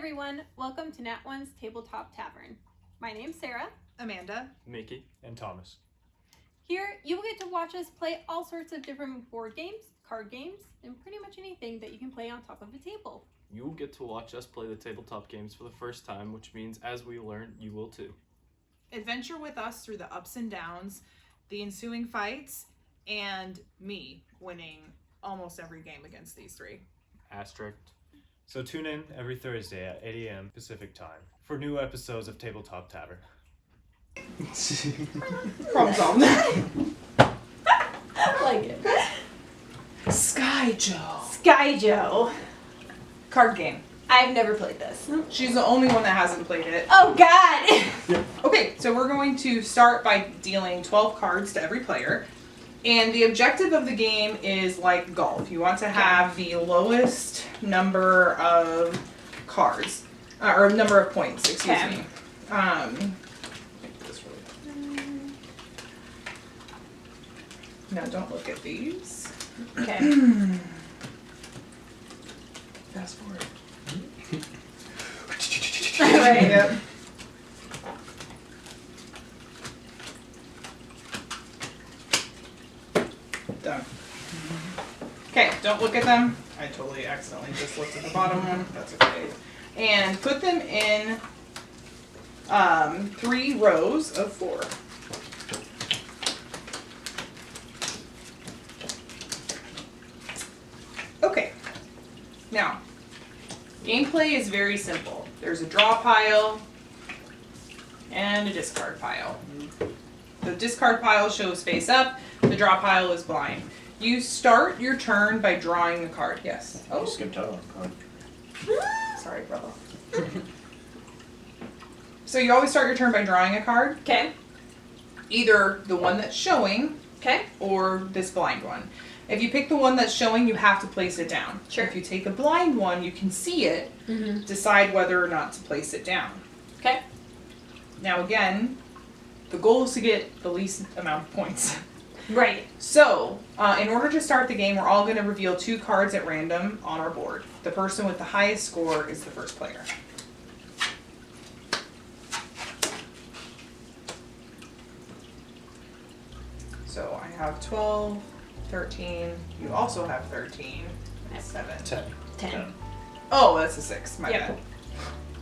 everyone, welcome to Nat One's Tabletop Tavern. My name's Sarah, Amanda, Mickey, and Thomas. Here, you will get to watch us play all sorts of different board games, card games, and pretty much anything that you can play on top of a table. You will get to watch us play the tabletop games for the first time, which means as we learn, you will too. adventure with us through the ups and downs, the ensuing fights, and me winning almost every game against these three. Asterisk. So tune in every Thursday at 8 a.m. Pacific Time for new episodes of Tabletop Tavern. Problem solved. I like it. Skyjo. Skyjo. Card game. I've never played this. She's the only one that hasn't played it. Oh god! Okay, so we're going to start by dealing 12 cards to every player. And the objective of the game is like golf. You want to have the lowest number of cards, or number of points, excuse me. Now don't look at these. Okay. Fast forward. Right. Yep. Done. Okay, don't look at them. I totally accidentally just looked at the bottom one. That's okay. And put them in 3 rows of 4. Okay. Now, gameplay is very simple. There's a draw pile and a discard pile. The discard pile shows face up. The draw pile is blind. You start your turn by drawing the card. Yes. Oh, you skipped out on a card. Sorry, brother. So you always start your turn by drawing a card. Okay. Either the one that's showing Okay. or this blind one. If you pick the one that's showing, you have to place it down. Sure. If you take a blind one, you can see it, decide whether or not to place it down. Okay. Now again, the goal is to get the least amount of points. Right. So, in order to start the game, we're all going to reveal 2 cards at random on our board. The person with the highest score is the first player. So I have 12, 13. You also have 13. 7. 10. 10. Oh, that's a 6. My Yep.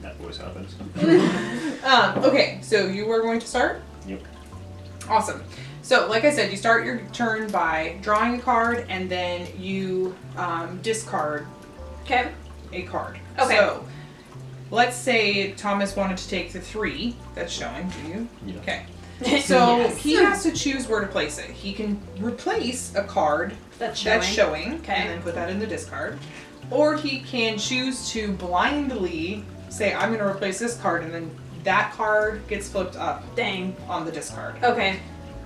That always happens. bad. Okay, so you are going to start? Yep. Awesome. So, like I said, you start your turn by drawing a card, and then you discard Okay. a card. Okay. So, let's say Thomas wanted to take the 3 that's showing. Do you? Yeah. Okay. So Yes. he has to choose where to place it. He can replace a card That's showing. that's showing Okay. and then put that in the discard. Or he can choose to blindly say, I'm going to replace this card, and then that card gets flipped up Dang. on the discard. Okay.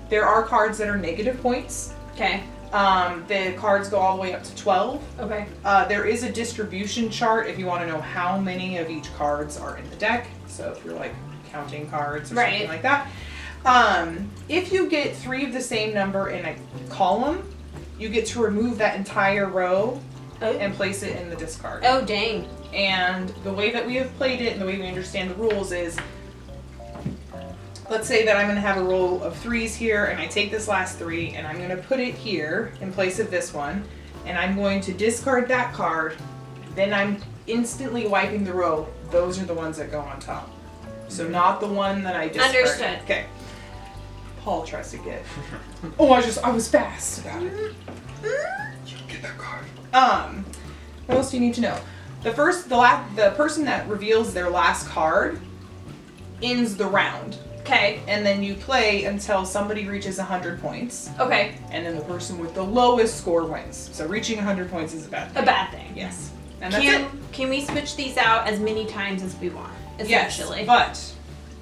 There are cards that are negative points. Okay. The cards go all the way up to 12. Okay. There is a distribution chart if you want to know how many of each cards are in the deck. So if you're like counting cards or something Right. like that. If you get 3 of the same number in a column, you get to remove that entire row Oh. and place it in the discard. Oh, dang. And the way that we have played it and the way we understand the rules is, let's say that I'm going to have a row of 3s here, and I take this last 3 and I'm going to put it here in place of this one, and I'm going to discard that card, then I'm instantly wiping the row. Those are the ones that go on top. So not the one that I discarded. Understood. Okay. Paul tries to get. Oh, I was fast about it. You get that card. What else do you need to know? The person that reveals their last card ends the round. Okay. And then you play until somebody reaches 100 points. Okay. And then the person with the lowest score wins. So reaching 100 points is a bad thing. A bad thing. Yes. And that's it. Can we switch these out as many times as we want? Essentially. Yes,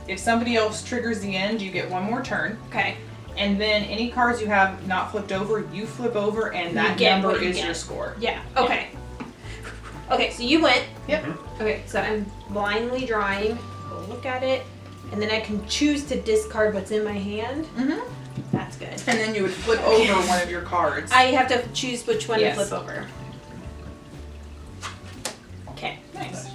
but if somebody else triggers the end, you get one more turn. Okay. And then any cards you have not flipped over, you flip over, and that get number what you is get. your score. Yeah. Okay. Okay, so you went. Yep. Okay, so I'm blindly drawing. We'll look at it. And then I can choose to discard what's in my hand. Mm-hmm. That's good. And then you would flip over one of your cards. I have to choose which one Yes. to flip over. Okay. Nice.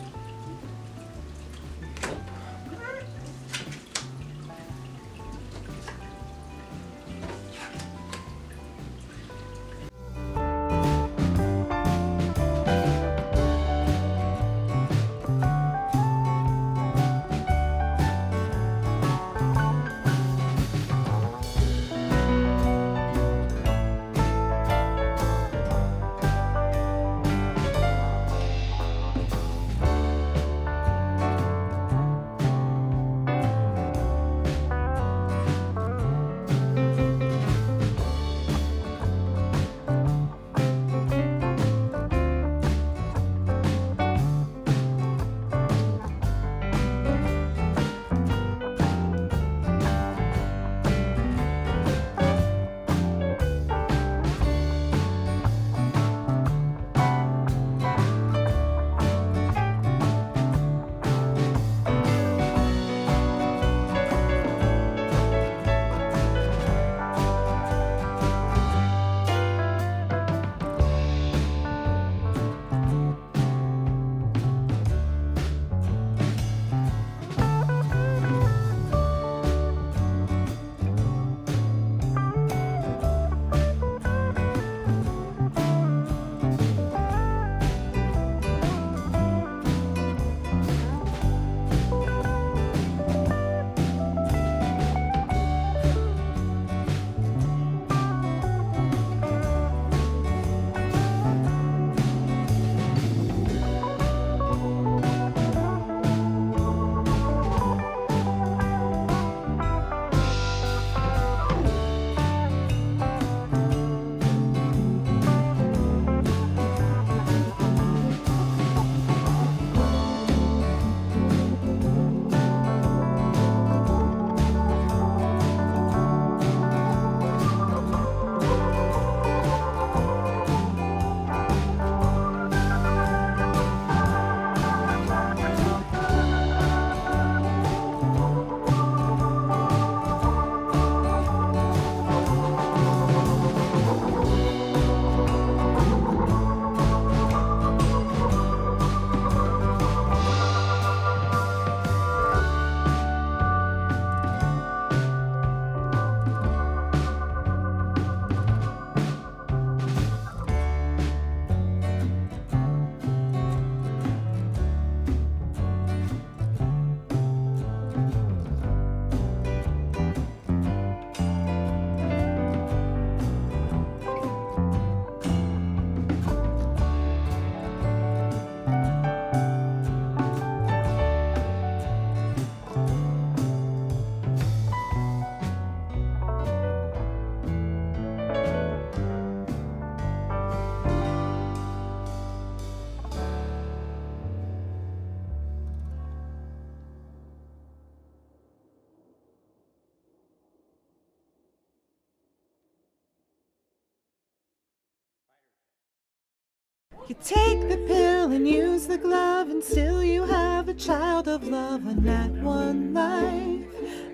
You take the pill and use the glove, and still you have a child of love. A nat one life,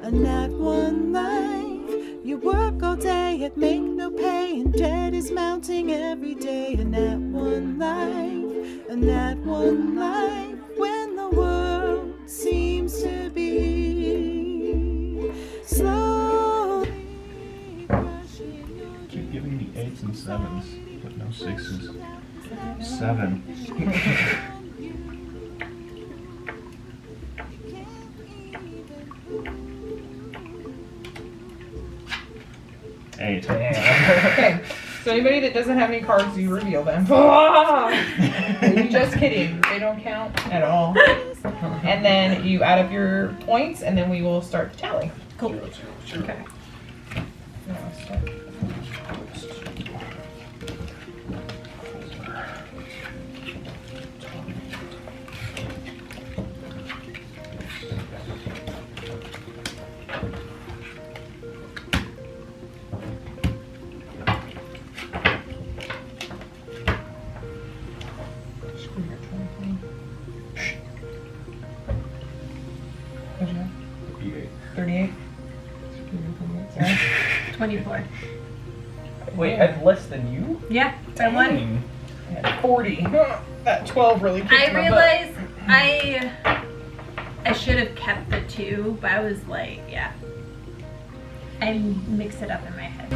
a nat one life. You work all day yet make no pay, and debt is mounting every day. A nat one life, a nat one life. When the world seems to be slowly crushing your Keep giving me 8s and 7s, but no 6s. 7. Eight. Okay. So anybody that doesn't have any cards, you reveal them. Just kidding. They don't count at all. And then you add up your points, and then we will start the tally. Cool. Okay. Now, start. What'd you have? 38. 38? 24. Wait, I had less than you? Yeah, I won. Dang. I had 40. That 12 really kicked I my realized I should have kept the 2, but I was like, yeah. I mixed it up in my head.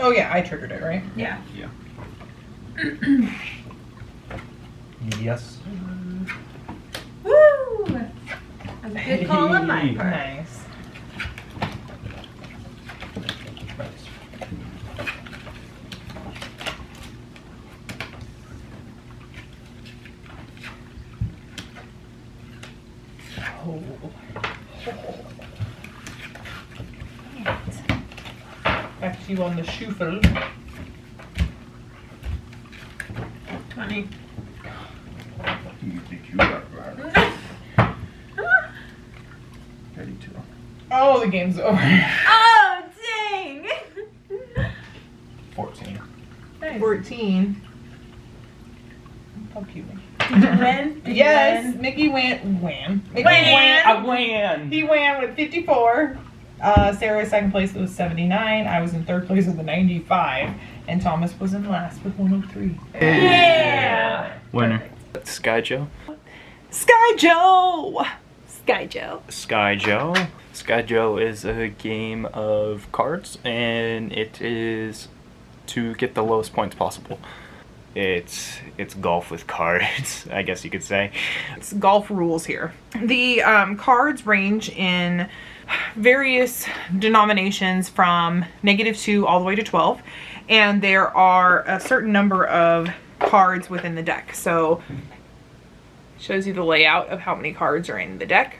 Oh yeah, I triggered it, right? Yeah. Yes. Woo! That's a good call on my part. Nice. Oh. Back to you on the shuffle. 20. You think you got right? 32. Oh, the game's over. Oh, dang! 14. 14. How cute. Did you win? Did you Yes, win? Mickey win. Mickey Wan. I win. He won with 54. Sarah's second place was 79. I was in third place with a 95. And Thomas was in last with 103. Yeah! Winner. Skyjo. Skyjo! Skyjo. Skyjo. Skyjo is a game of cards, and it is to get the lowest points possible. It's golf with cards, I guess you could say. It's golf rules here. The cards range in various denominations from -2 all the way to 12. And there are a certain number of cards within the deck. So shows you the layout of how many cards are in the deck.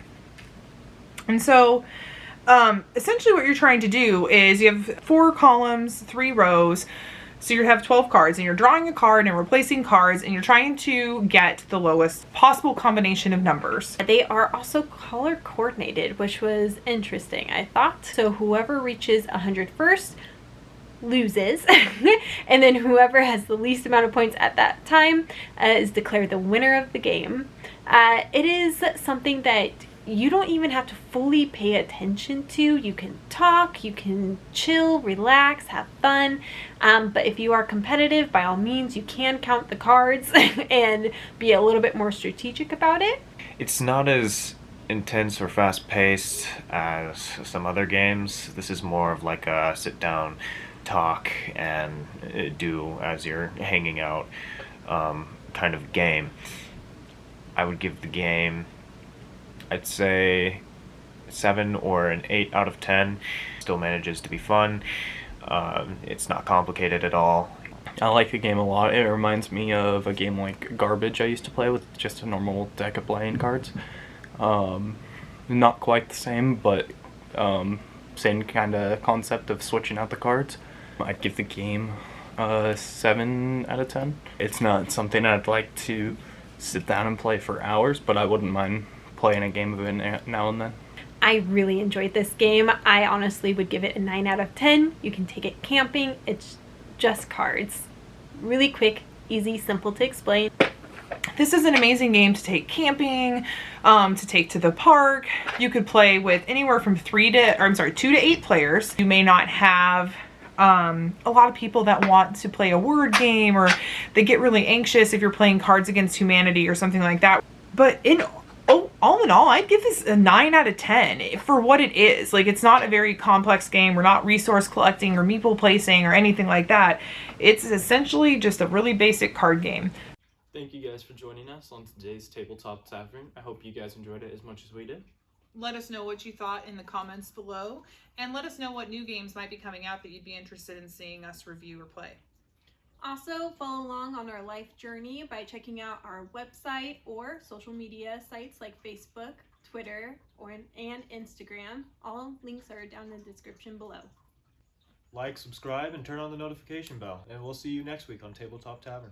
And so essentially what you're trying to do is you have 4 columns, 3 rows. So you have 12 cards and you're drawing a card and replacing cards and you're trying to get the lowest possible combination of numbers. They are also color coordinated, which was interesting, I thought. So whoever reaches 100 first loses, and then whoever has the least amount of points at that time is declared the winner of the game. It is something that you don't even have to fully pay attention to. You can talk, you can chill, relax, have fun, but if you are competitive, by all means you can count the cards and be a little bit more strategic about it. It's not as intense or fast paced as some other games. This is more of like a sit down, talk, and do as you're hanging out kind of game. I would give the game, I'd say 7 or an 8 out of 10. Still manages to be fun. It's not complicated at all. I like the game a lot. It reminds me of a game like Garbage I used to play with just a normal deck of playing cards. Not quite the same, but same kind of concept of switching out the cards. I'd give the game a 7 out of 10. It's not something I'd like to sit down and play for hours, but I wouldn't mind playing a game of it now and then. I really enjoyed this game. I honestly would give it a 9 out of 10. You can take it camping. It's just cards. Really quick, easy, simple to explain. This is an amazing game to take camping, to take to the park. You could play with anywhere from 2 to 8 players. You may not have a lot of people that want to play a word game, or they get really anxious if you're playing Cards Against Humanity or something like that. But all in all, I'd give this a 9 out of 10 for what it is. Like, it's not a very complex game. We're not resource collecting or meeple placing or anything like that. It's essentially just a really basic card game. Thank you guys for joining us on today's Tabletop Tavern. I hope you guys enjoyed it as much as we did. Let us know what you thought in the comments below, and let us know what new games might be coming out that you'd be interested in seeing us review or play. Also, follow along on our life journey by checking out our website or social media sites like Facebook, Twitter, and Instagram. All links are down in the description below. Like, subscribe, and turn on the notification bell. And we'll see you next week on Tabletop Tavern.